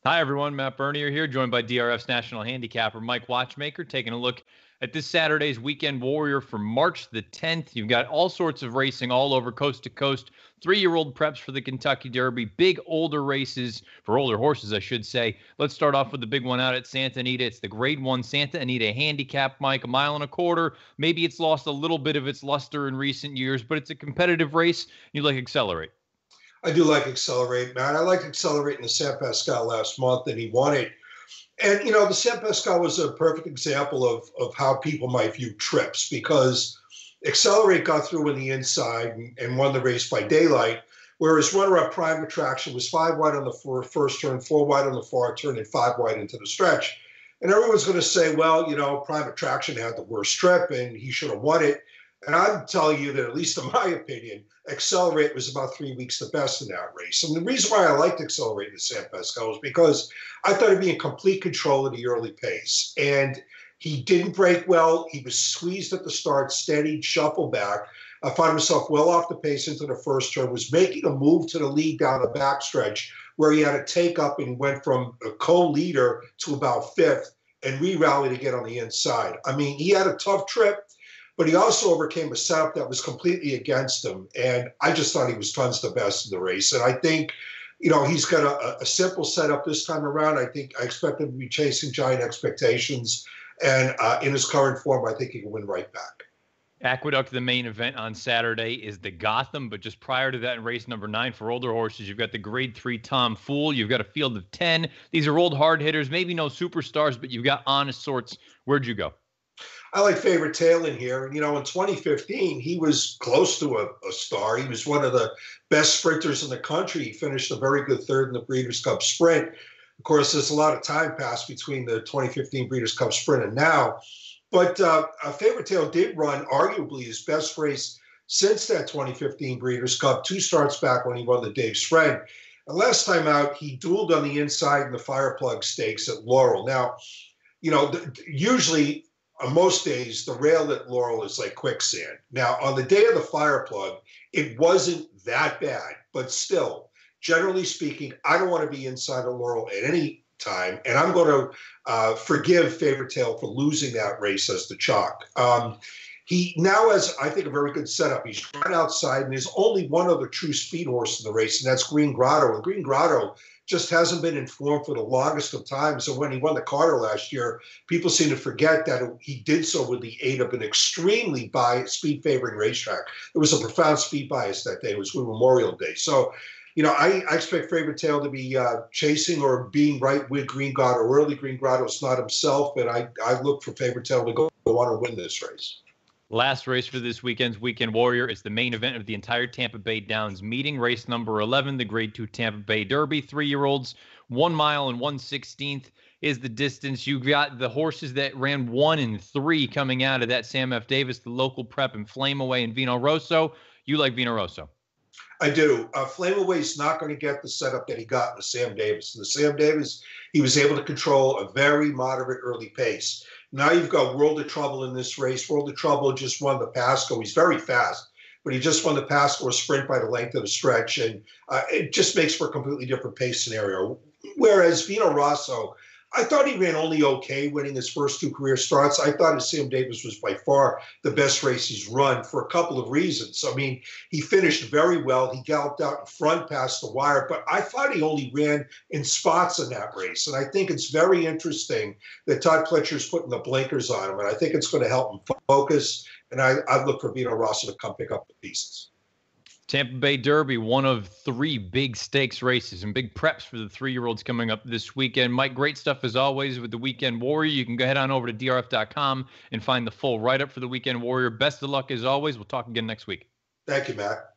Hi, everyone. Matt Bernier here, joined by DRF's national handicapper, Mike Watchmaker, taking a look at this Saturday's Weekend Warrior for March the 10th. You've got all sorts of racing all over coast to coast. 3-year-old preps for the Kentucky Derby, big older races for older horses, I should say. Let's start off with the big one out at Santa Anita. It's the Grade 1 Santa Anita Handicap, Mike, 1.25 miles. Maybe it's lost a little bit of its luster in recent years, but it's a competitive race. You like Accelerate. I do like Accelerate, man. I liked Accelerate in the San Pascal last month, and he won it. And, the San Pascal was a perfect example of how people might view trips because Accelerate got through in the inside and won the race by daylight, whereas runner-up Prime Attraction was 5 wide on the first turn, 4 wide on the far turn, and 5 wide into the stretch. And everyone's going to say, well, Prime Attraction had the worst trip, and he should have won it. And I'm telling you that, at least in my opinion, Accelerate was about 3 weeks the best in that race. And the reason why I liked Accelerate in the San Pascal was because I thought he'd be in complete control of the early pace. And he didn't break well. He was squeezed at the start, steadied, shuffled back. I found himself well off the pace into the first turn, was making a move to the lead down the backstretch where he had to take up and went from a co-leader to about fifth and re-rallied again on the inside. I mean, he had a tough trip, but he also overcame a setup that was completely against him. And I just thought he was tons the best in the race. And I think, he's got a simple setup this time around. I expect him to be chasing giant expectations. And in his current form, I think he can win right back. Aqueduct, the main event on Saturday, is the Gotham, but just prior to that in race number 9 for older horses, you've got the Grade 3 Tom Fool. You've got a field of 10. These are old hard hitters, maybe no superstars, but you've got honest sorts. Where'd you go? I like Favorite Tail in here. And, in 2015, he was close to a star. He was one of the best sprinters in the country. He finished a very good third in the Breeders' Cup Sprint. Of course, there's a lot of time passed between the 2015 Breeders' Cup Sprint and now. But Favorite Tail did run arguably his best race since that 2015 Breeders' Cup, 2 starts back when he won the Dave's Friend. And last time out, he dueled on the inside in the Fireplug Stakes at Laurel. Now, usually on most days, the rail at Laurel is like quicksand. Now, on the day of the Fireplug, it wasn't that bad, but still, generally speaking, I don't want to be inside of Laurel at any time, and I'm going to forgive Favorite Tail for losing that race as the chalk. He now has, I think, a very good setup. He's right outside, and there's only one other true speed horse in the race, and that's Green Grotto. And Green Grotto just hasn't been informed for the longest of time. So when he won the Carter last year, people seem to forget that he did so with the aid of an extremely speed-favoring racetrack. There was a profound speed bias that day. It was Memorial Day. So, I expect Favorite Tail to be chasing or being right with Green Grotto early. Green Grotto's not himself, and I look for Favorite Tail to go on and win this race. Last race for this weekend's Weekend Warrior is the main event of the entire Tampa Bay Downs meeting. Race number 11, the Grade 2 Tampa Bay Derby. 3-year-olds, 1 mile and 1/16 is the distance. You've got the horses that ran 1 and 3 coming out of that. Sam F. Davis, the local prep, and Flame Away and Vino Rosso. You like Vino Rosso? I do. Flame Away's not going to get the setup that he got in the Sam Davis. In the Sam Davis, he was able to control a very moderate early pace. Now you've got World of Trouble in this race. World of Trouble just won the Pasco. He's very fast, but he just won the Pasco sprint by the length of the stretch, and it just makes for a completely different pace scenario. Whereas Vino Rosso, I thought he ran only okay winning his first 2 career starts. I thought his Sam Davis was by far the best race he's run for a couple of reasons. I mean, he finished very well. He galloped out in front past the wire, but I thought he only ran in spots in that race. And I think it's very interesting that Todd Pletcher's putting the blinkers on him, and I think it's going to help him focus. And I look for Vino Rosso to come pick up the pieces. Tampa Bay Derby, one of 3 big stakes races and big preps for the 3-year-olds coming up this weekend. Mike, great stuff as always with the Weekend Warrior. You can go head on over to drf.com and find the full write-up for the Weekend Warrior. Best of luck as always. We'll talk again next week. Thank you, Matt.